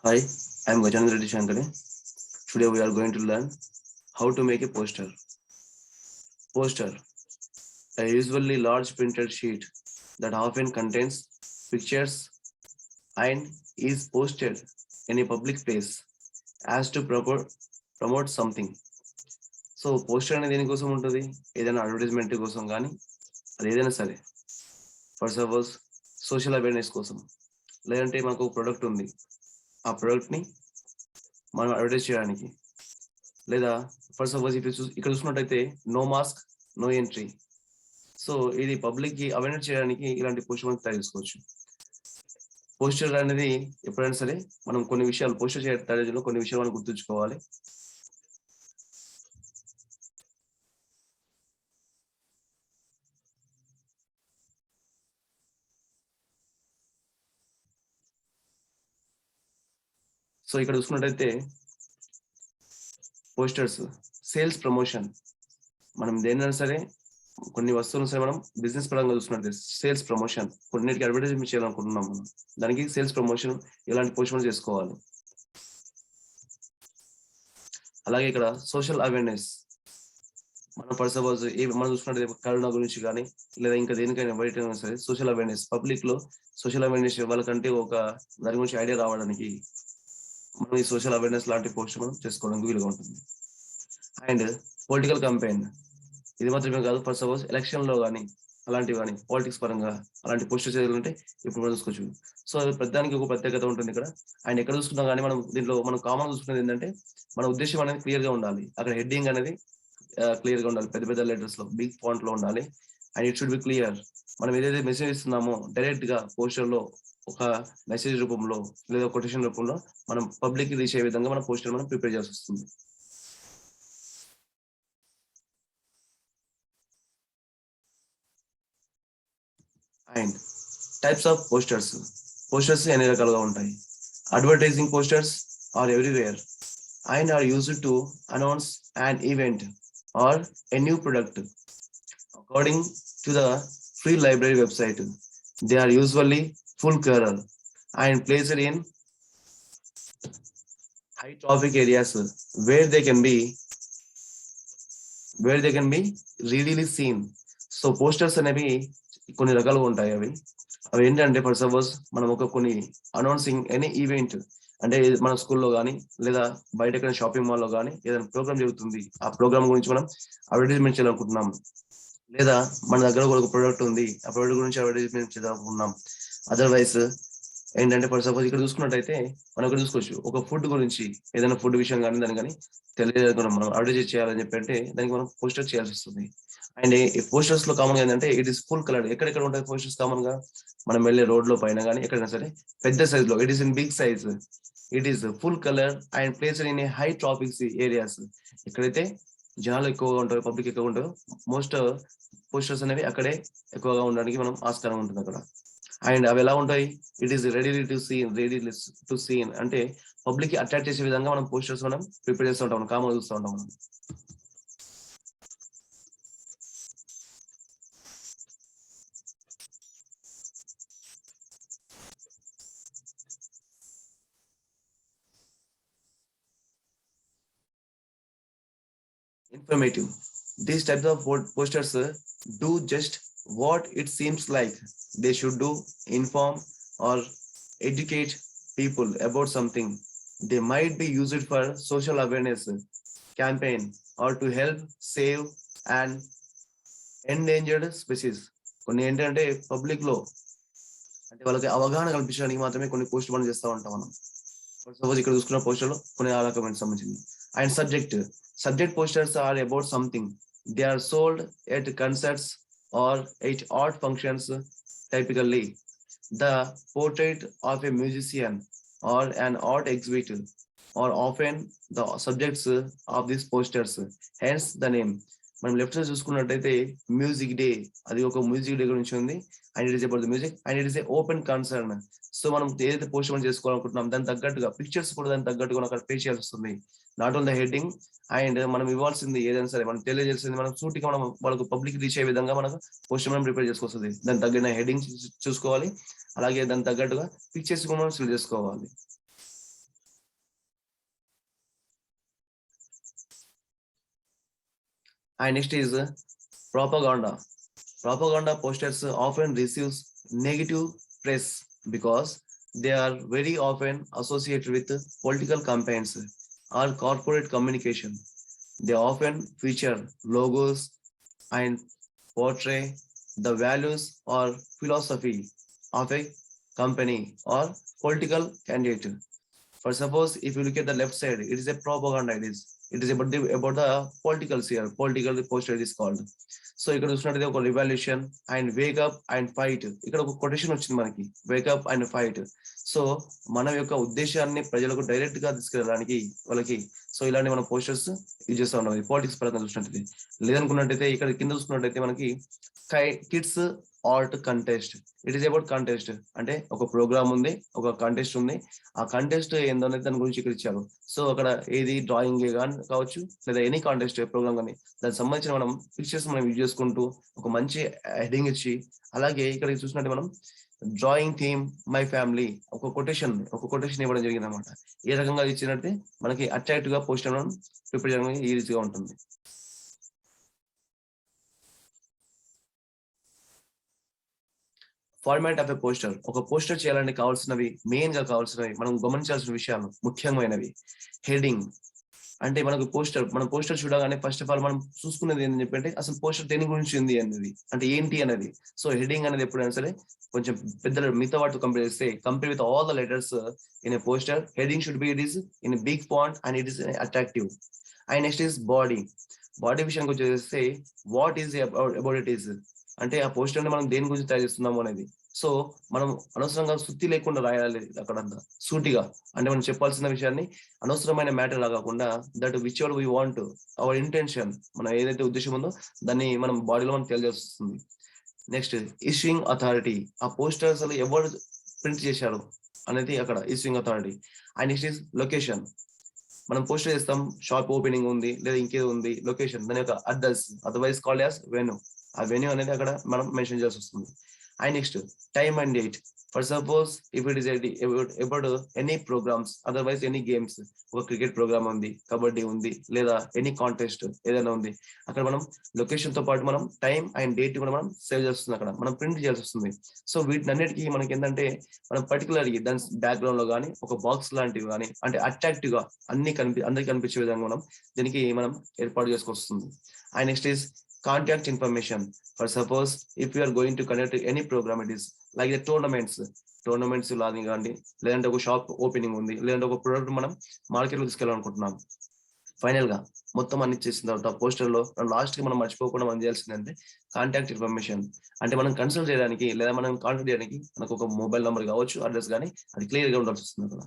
Hi, I am Gajan Reddy Shankare. Today we are going to learn how to make a poster. Poster, a usually large printed sheet that often contains pictures and is posted in a public place as to promote something. So poster అనేది దేనికోసం ఉంటుంది? ఏదైనా advertisement కోసం కానీ అది ఏదైనా సరే. For suppose social awareness కోసం, లేదంటే మనకు ప్రొడక్ట్ ఉంది, ఆ ప్రొడక్ట్ని మనం అడ్వర్టైజ్ చేయడానికి, లేదా ఫర్ సపోజ్ ఇక్కడ చూసుకున్నట్టయితే no mask no entry. So ఇది పబ్లిక్ కి అవేర్నెస్ చేయడానికి ఇలాంటి పోస్టర్ మనం తయారు చేసుకోవచ్చు. పోస్టర్ అనేది ఎప్పుడైనా సరే మనం కొన్ని విషయాలు పోస్టర్ తయారు కొన్ని విషయాలు మనం గుర్తుంచుకోవాలి. సో ఇక్కడ చూసుకున్నట్టయితే పోస్టర్స్ సేల్స్ ప్రమోషన్, మనం దేనినైనా సరే కొన్ని వస్తువులను సరే మనం బిజినెస్ పరంగా చూసుకున్నట్టు సేల్స్ ప్రమోషన్, కొన్నిటికి అడ్వర్టైజ్మెంట్ చేయాలనుకుంటున్నాం మనం, దానికి సేల్స్ ప్రమోషన్ ఇలాంటి పోస్టర్ చేసుకోవాలి. అలాగే ఇక్కడ సోషల్ అవేర్నెస్, మనం ఫర్ సపోజ్ మనం చూసుకున్నట్టు కరోనా గురించి కానీ లేదా ఇంకా దేనికైనా బయట సరే సోషల్ అవేర్నెస్, పబ్లిక్ లో సోషల్ అవేర్నెస్ వాళ్ళకంటే ఒక దాని గురించి ఐడియా రావడానికి మనం ఈ సోషల్ అవేర్నెస్ లాంటి పోస్ట్ మనం చేసుకోవడానికి వీలుగా ఉంటుంది. అండ్ పొలిటికల్ క్యాంపెయిన్, ఇది మాత్రమే కాదు, ఫర్ సపోజ్ ఎలక్షన్ లో కానీ అలాంటివి కానీ పాలిటిక్స్ పరంగా అలాంటి పోస్టర్ చేయాలంటే ఇప్పుడు మనం చూసుకోవచ్చు. సో ప్రతిదానికి ఒక ప్రత్యేకత ఉంటుంది ఇక్కడ. అండ్ ఎక్కడ చూసుకున్నా కానీ మనం దీంట్లో మనం కామన్ చూసుకునేది ఏంటంటే మన ఉద్దేశం అనేది క్లియర్ గా ఉండాలి. అక్కడ హెడ్డింగ్ అనేది క్లియర్ గా ఉండాలి, పెద్ద పెద్ద లెటర్స్ లో బిగ్ ఫాంట్ లో ఉండాలి. And it should be clear. మనం ఏదైతే మెసేజ్ ఇస్తున్నామో డైరెక్ట్ గా పోస్టర్ లో ఒక మెసేజ్ రూపంలో లేదా కొటేషన్ రూపంలో మనం పబ్లిక్ కి రీచ్ అయ్యే విధంగా మనం పోస్టర్ మనం ప్రిపేర్ చేయాల్సి వస్తుంది. And types of posters, posters ఎన్ని రకాలుగా ఉంటాయి. Advertising posters are everywhere and are used to announce an event or a new product. According to the free library website, they are usually full color and placed in high traffic areas where they can be readily seen. So posters అనేవి కొన్ని రకాలుగా ఉంటాయి. అవి ఏంటంటే for suppose మనం కొన్ని announcing any event, అంటే మన స్కూల్లో కానీ లేదా బయట ఎక్కడ షాపింగ్ మాల్లో కానీ ఏదైనా ప్రోగ్రామ్ జరుగుతుంది, ఆ ప్రోగ్రామ్ గురించి మనం అడ్వర్టైజ్మెంట్ చేయాలనుకుంటున్నాం, లేదా మన దగ్గర ఒక ప్రోడక్ట్ ఉంది, ఆ ప్రోడక్ట్ గురించి అడ్వర్టైజ్మెంట్ చేయాలనుకుంటున్నాం. అదర్వైజ్ ఏంటంటే ఫర్ సపోజ్ ఇక్కడ చూసుకున్నట్టయితే మనం ఇక్కడ చూసుకోవచ్చు, ఒక ఫుడ్ గురించి ఏదైనా ఫుడ్ విషయం కానీ దాని కానీ తెలియజేయకుండా మనం అడ్వర్టైజ్ చేయాలని చెప్పి అంటే దానికి మనం పోస్టర్ చేయాల్సి వస్తుంది. అండ్ ఈ పోస్టర్స్ లో కామన్ గా ఏంటంటే ఇట్ ఇస్ ఫుల్ కలర్. ఎక్కడెక్కడ ఉంటాయి పోస్టర్స్ కామన్ గా? మనం వెళ్ళే రోడ్ లో పైన కానీ ఎక్కడైనా సరే పెద్ద సైజ్ లో, it is in big size, it is full colour and placed in a high traffic areas. ఎక్కడైతే జనాలు ఎక్కువగా ఉంటారో, పబ్లిక్ ఎక్కువగా ఉంటారో, మోస్ట్ పోస్టర్స్ అనేవి అక్కడే ఎక్కువగా ఉండడానికి మనం ఆస్కారం ఉంటుంది అక్కడ. అండ్ అవి ఎలా ఉంటాయి? It is ready to seen అంటే పబ్లిక్ కి అట్రాక్ట్ చేసే విధంగా మనం పోస్టర్స్ మనం ప్రిపేర్ చేస్తూ ఉంటాం, కామన్ చూస్తూ ఉంటాం మనం. Informative, these types of posters do just what it seems like they should do: inform or educate people about something. They might be used for social awareness campaign or to help save an endangered species. కొన్ని ఏంటంటే public లో అంటే వాళ్ళకి అవగాహన కల్పించడానికి మాత్రమే కొన్ని post మనం చేస్తూ ఉంటాం మనం. సపోజ్ ఇక్కడ చూసుకున్న పోస్టర్ లో కొన్ని ఆ రకమైన సంబంధించింది. And subject posters are about something. They are sold at concerts or at art functions. Typically the portrait of a musician or an art exhibit or often the subjects of these posters, hence the name. మనం left side చూసుకున్నట్టయితే music day, అది ఒక music day గురించి ఉంది. And it is about the music and it is a open concern. So మనం ఏదైతే post మనం చేసుకోవాలనుకుంటున్నాం దానికి తగ్గట్టుగా పిక్చర్స్ కూడా దానికి తగ్గట్టుగా అక్కడ పే చేయాల్సి వస్తుంది. Not own the heading. And మనం ఇవ్వాల్సింది ఏదైనా సరే మనం తెలియజేసింది మనం సూటిగా మనం వాళ్ళకు పబ్లిక్ రీచ్ అయ్యే విధంగా మనకు పోస్ట్ మనం ప్రిపేర్ చేసుకోవాలి. దానికి తగ్గిన హెడ్డింగ్ చూసుకోవాలి, అలాగే దానికి తగ్గట్టుగా పిక్చర్స్ కూడా మనం సెలెక్ట్ చేసుకోవాలి. And next is propaganda. Propaganda posters often receives negative press because they are very often associated with political campaigns or corporate communication. They often feature logos and portray the values or philosophy of a company or political candidate. For suppose if you look at the left side, it is a propaganda. It is about the political sphere. Political poster is called. So ఇక్కడ చూసినట్టయితే ఒక revolution and wake up and fight. ఇక్కడ ఒక quotation వచ్చింది మనకి, wake up and fight. So మన యొక్క ఉద్దేశాన్ని ప్రజలకు డైరెక్ట్ గా తీసుకెళ్ళడానికి వాళ్ళకి సో ఇలాంటి మన పోస్టర్స్ యూజ్ చేస్తూ ఉన్నాం పాలిటిక్స్ పరంగా చూసినట్టయితే. లేదనుకున్నట్టయితే ఇక్కడ కింద చూసుకున్నట్టయితే మనకి kids art contest. It is about contest, అంటే ఒక ప్రోగ్రామ్ ఉంది, ఒక కంటెస్ట్ ఉంది. ఆ కంటెస్ట్ ఏందనేది దాని గురించి ఇక్కడ ఇచ్చారు. సో అక్కడ ఏది డ్రాయింగ్ కానీ కావచ్చు, లేదా ఎనీ కాంటెస్ట్ ప్రోగ్రామ్ కానీ దానికి సంబంధించిన మనం పిక్చర్స్ మనం యూజ్ చేసుకుంటూ ఒక మంచి హెడింగ్ ఇచ్చి, అలాగే ఇక్కడ చూసినట్టు మనం డ్రాయింగ్ థీమ్ మై ఫ్యామిలీ ఒక కొటేషన్ ఇవ్వడం జరిగింది అనమాట. ఏ రకంగా ఇచ్చినట్టే మనకి అట్రాక్టివ్ గా పోస్టర్ మనం ప్రిపేర్ చేయడానికి ఈజీగా ఉంటుంది. Format of a poster. ఒక పోస్టర్ చేయాలని కావాల్సినవి, మెయిన్ గా కావాల్సినవి మనం గమనించాల్సిన విషయాలు ముఖ్యమైనవి. హెడింగ్ అంటే మనకు మనం పోస్టర్ చూడగానే ఫస్ట్ ఆఫ్ ఆల్ మనం చూసుకునేది ఏంటని చెప్పంటే అసలు పోస్టర్ దేని గురించి ఉంది అనేది, అంటే ఏంటి అనేది. సో హెడింగ్ అనేది ఎప్పుడైనా సరే కొంచెం పెద్ద మిగతా వాటితో కంపేర్ చేస్తే, compare with all the letters in a poster, heading should be it is in big font and it is attractive. And next is body. Body విషయానికి వచ్చేస్తే what is about it is, అంటే ఆ poster ని మనం దేని గురించి తయారు చేస్తున్నాము అనేది. సో మనం అనవసరంగా సుత్తి లేకుండా రాయాలి అక్కడంతా సూటిగా, అంటే మనం చెప్పాల్సిన విషయాన్ని అనవసరమైన మ్యాటర్ లా కాకుండా that which ever we want, our intention, మనం ఏదైతే ఉద్దేశం ఉందో దాన్ని మనం బాడీలో మనం తెలియజేస్తుంది. Next issuing authority. ఆ పోస్టర్ అసలు ఎవరు ప్రింట్ చేశారు అనేది అక్కడ issuing authority. And next is location. మనం పోస్టర్ చేస్తాం, షాప్ ఓపెనింగ్ ఉంది లేదా ఇంకేదో ఉంది, లొకేషన్ దాని యొక్క address, otherwise called as venue. ఆ వెన్యూ అనేది అక్కడ మనం మెన్షన్ చేయాల్సి వస్తుంది. And next time and date. For suppose if it is about any programmes, otherwise any games, ఒక క్రికెట్ ప్రోగ్రామ్ ఉంది, కబడ్డీ ఉంది, లేదా ఎనీ కాంటెస్ట్ ఏదైనా ఉంది, అక్కడ మనం లొకేషన్ తో పాటు మనం టైం అండ్ డేట్ కూడా మనం సేవ్ చేస్తుంది, అక్కడ మనం ప్రింట్ చేయాల్సి వస్తుంది. సో వీటినన్నిటికీ మనకి ఏంటంటే మనం పర్టికులర్ దాని బ్యాక్గ్రౌండ్ లో కానీ ఒక బాక్స్ లాంటివి కానీ, అంటే అట్రాక్టివ్ గా అందరికి కనిపించే విధంగా మనం దీనికి మనం ఏర్పాటు చేసుకొస్తుంది. And next is contact information. For suppose if you are going to conduct any program, it is like the tournaments లాగా కానీ, లేదంటే ఒక షాప్ ఓపెనింగ్ ఉంది, లేదంటే ఒక ప్రోడక్ట్ మనం మార్కెట్ లో తీసుకెళ్ళాలనుకుంటున్నాం. ఫైనల్ గా మొత్తం అన్ని చేసిన తర్వాత పోస్టర్ లో లాస్ట్ కి మనం మర్చిపోకుండా మనం చేయాల్సిందంటే కాంటాక్ట్ ఇన్ఫర్మేషన్. అంటే మనం కన్సల్ట్ చేయడానికి లేదా మనం కాంటాక్ట్ చేయడానికి మనకు ఒక మొబైల్ నెంబర్ కావచ్చు, అడ్రస్ కానీ అది క్లియర్ గా ఉండాల్సి వస్తుంది అక్కడ.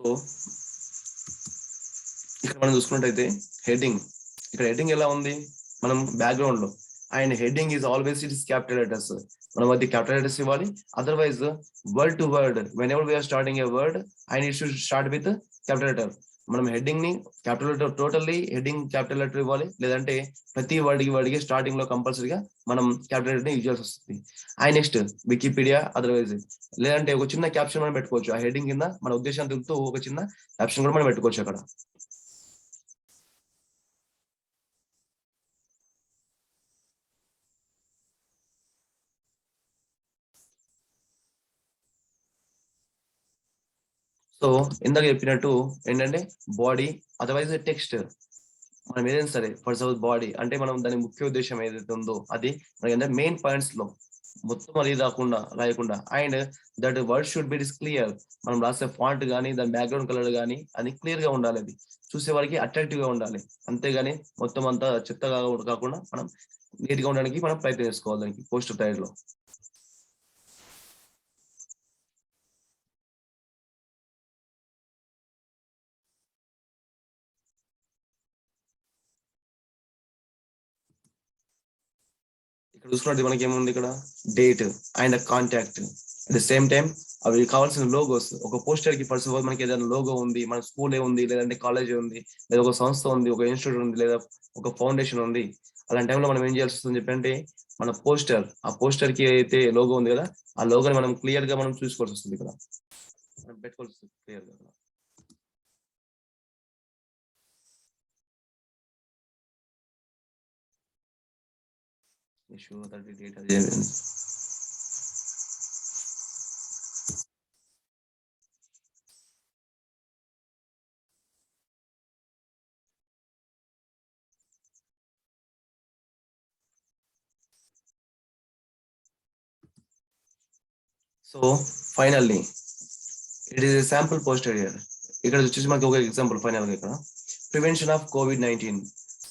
సో ఇక్కడ మనం చూసుకున్నట్టయితే హెడ్డింగ్, ఇక్కడ హెడ్డింగ్ ఎలా ఉంది మనం బ్యాక్గ్రౌండ్ లో, and heading is always it is capital letters, మనం అది క్యాపిటల్ లెటర్స్ ఇవ్వాలి. Otherwise word to word when ever we are starting a word and it should start with capital letter. మనం హెడ్డింగ్ ని capital letter, totally heading capital letter ఇవ్వాలి, లేదంటే ప్రతి వర్డ్కి starting లో కంపల్సరీగా మనం క్యాపిటల్ లెటర్ ని యూజ్ చేయాల్సి వస్తుంది. అండ్ నెక్స్ట్ వికీపీడియా, అదర్వైజ్ లేదంటే ఒక చిన్న క్యాప్షన్ మనం పెట్టుకోవచ్చు ఆ హెడ్డింగ్ కింద, మన ఉద్దేశం తెలుపుతూ ఒక చిన్న క్యాప్షన్ కూడా మనం పెట్టుకోవచ్చు అక్కడ. సో ఇందాక చెప్పినట్టు ఏంటంటే బాడీ, అదర్వైజ్ టెక్స్ట్, మనం ఏదైనా సరే ఫర్ సపోజ్ బాడీ అంటే మనం దాని ముఖ్య ఉద్దేశం ఏదైతే ఉందో అది మనకి మెయిన్ పాయింట్స్ లో మొత్తం అది రాయకుండా, and that word should be is clear. మనం రాసే ఫాంట్ కానీ దాని బ్యాక్గ్రౌండ్ కలర్ కానీ అది క్లియర్ గా ఉండాలి, అది చూసే వారికి అట్రాక్టివ్ గా ఉండాలి. అంతేగాని మొత్తం అంతా చెత్తగా కాకుండా మనం నీట్ గా ఉండడానికి మనం ప్రయత్నం చేసుకోవాలి దానికి పోస్టర్ తయారీలో. ఇక్కడ చూసుకున్నట్టు మనకి ఏముంది, ఇక్కడ date and contact, at the same time అవి కావాల్సిన లోగోస్. ఒక పోస్టర్ కి ఫస్ట్ మనకి ఏదైనా లోగో ఉంది, మన స్కూల్ ఉంది, లేదంటే కాలేజ్ ఉంది, లేదా ఒక సంస్థ ఉంది, ఒక ఇన్స్టిట్యూట్ ఉంది, లేదా ఒక ఫౌండేషన్ ఉంది. అలాంటి టైంలో మనం ఏం చేయాల్సి వస్తుంది చెప్పంటే, మన పోస్టర్, ఆ పోస్టర్ కి అయితే లోగో ఉంది కదా, ఆ లోగోని మనం క్లియర్ గా మనం చూసుకోవాల్సి వస్తుంది. ఇక్కడ మనం పెట్టుకోవాల్సి వస్తుంది క్లియర్ గా. Sure that the data. So finally, it is a sample poster here. ఇక్కడ వచ్చేసి మనకి ఒక ఎగ్జాంపుల్ ఫైనల్ గా ఇక్కడ ప్రివెన్షన్ ఆఫ్ COVID-19.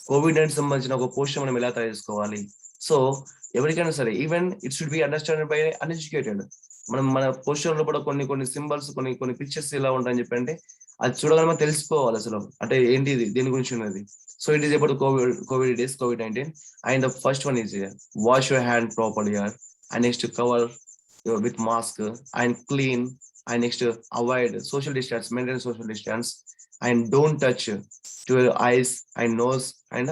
కోవిడ్-19 సంబంధించిన ఒక పోస్టర్ మనం ఎలా తయారు చేసుకోవాలి. సో ఎవరికైనా సరే, even it should be understanded by uneducated. మన పోస్టర్ లో కూడా కొన్ని సింబల్స్, కొన్ని పిక్చర్స్ ఎలా ఉంటాయని చెప్పంటే, అది చూడగానే మనం తెలిసిపోవాలి అసలు అంటే ఏంటి ఇది, దేని గురించి ఉన్నది. So it is about COVID-19. And the first one is wash your hand properly and next cover with mask and clean, and next avoid social distance, maintain social distance, and don't touch to your eyes and nose and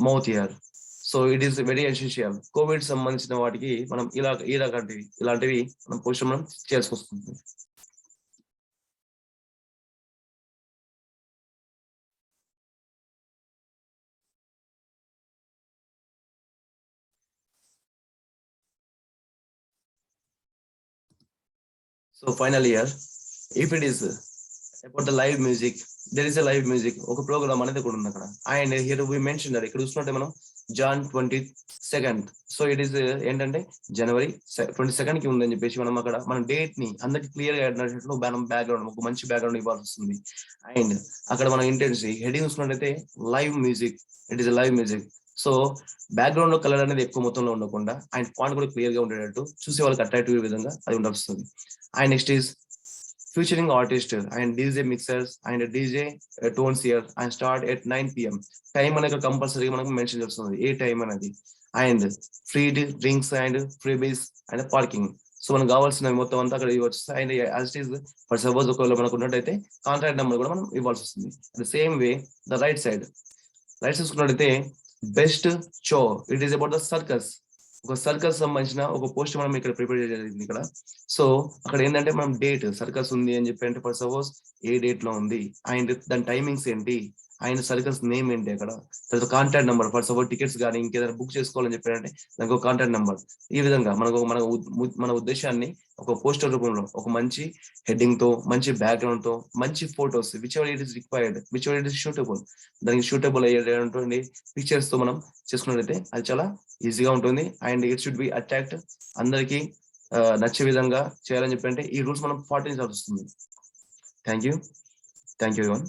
mouth here. So it is very essential. Covid సంబంధించిన వాటికి మనం ఇలాంటివి మనం post మనం చేయాల్సి వస్తుంది. So final year, if it is about the live music, there is a live music ఒక programme అనేది కూడా ఉంది అక్కడ. అండ్ హియర్ వి మెన్షన్ ఇక్కడ చూసుకుంటే మనం Jan 22nd. So it is ఏంటంటే January 22nd కి ఉందని చెప్పేసి మనం అక్కడ మన డేట్ ని అందరికి క్లియర్ గా మనం బ్యాక్గ్రౌండ్, ఒక మంచి బ్యాక్గ్రౌండ్ ఇవ్వాల్సి వస్తుంది. అండ్ అక్కడ మనం ఇంటెన్సీ హెడింగ్ చూసుకున్నట్టయితే live music, it is live music. So background లో కలర్ అనేది ఎక్కువ మొత్తంలో ఉండకుండా అండ్ ఫాంట్ కూడా క్లియర్ గా ఉండేటట్టు చూసే వాళ్ళకి అట్రాక్టివ్ విధంగా అది ఉండాల్సి వస్తుంది. And next is featuring artist and DJ mixers and DJ tones here and start at 9 p.m. Time అనేది కంపల్సరీ మనకు మెన్షన్ చేస్తుంది, ఏ టైం అనేది. And free drinks and free bees and parking. So మనకు కావాల్సిన మొత్తం అంతా అక్కడ ఇవ్వచ్చు. And as it is for suppose ఒకవేళ మనకు ఉన్నట్టయితే కాంటాక్ట్ నెంబర్ కూడా మనం ఇవ్వాల్సి వస్తుంది. The same way the right side చూసుకున్నట్టయితే best show, it is about the circus. ఒక సర్కస్ సంబంధించిన ఒక పోస్ట్ మనం ఇక్కడ ప్రిపేర్ చేయలేదు ఇక్కడ. సో అక్కడ ఏంటంటే మనం డేట్, సర్కస్ ఉంది అని చెప్పి అంటే ఫర్ సపోజ్ ఏ డేట్ లో ఉంది అండ్ దాని టైమింగ్స్ ఏంటి అండ్ సర్కస్ నేమ్ ఏంటి, అక్కడ తర్వాత contact number for suppose tickets కానీ ఇంకేదైనా బుక్ చేసుకోవాలని చెప్పారంటే దానికి ఒక కాంటాక్ట్ నెంబర్. ఈ విధంగా మన ఉద్దేశాన్ని ఒక పోస్టర్ రూపంలో ఒక మంచి హెడ్డింగ్ తో, మంచి బ్యాక్గ్రౌండ్ తో, మంచి photos which ever it is required, which ever it is suitable, దానికి సూటబుల్ అయ్యేటువంటి పిక్చర్స్ తో మనం చేసుకున్నట్లయితే అది చాలా ఈజీగా ఉంటుంది. And it should B attract, అందరికి నచ్చే విధంగా చేయాలని చెప్పి అంటే ఈ రూల్స్ మనం పాటించాల్సి వస్తుంది. Thank you everyone.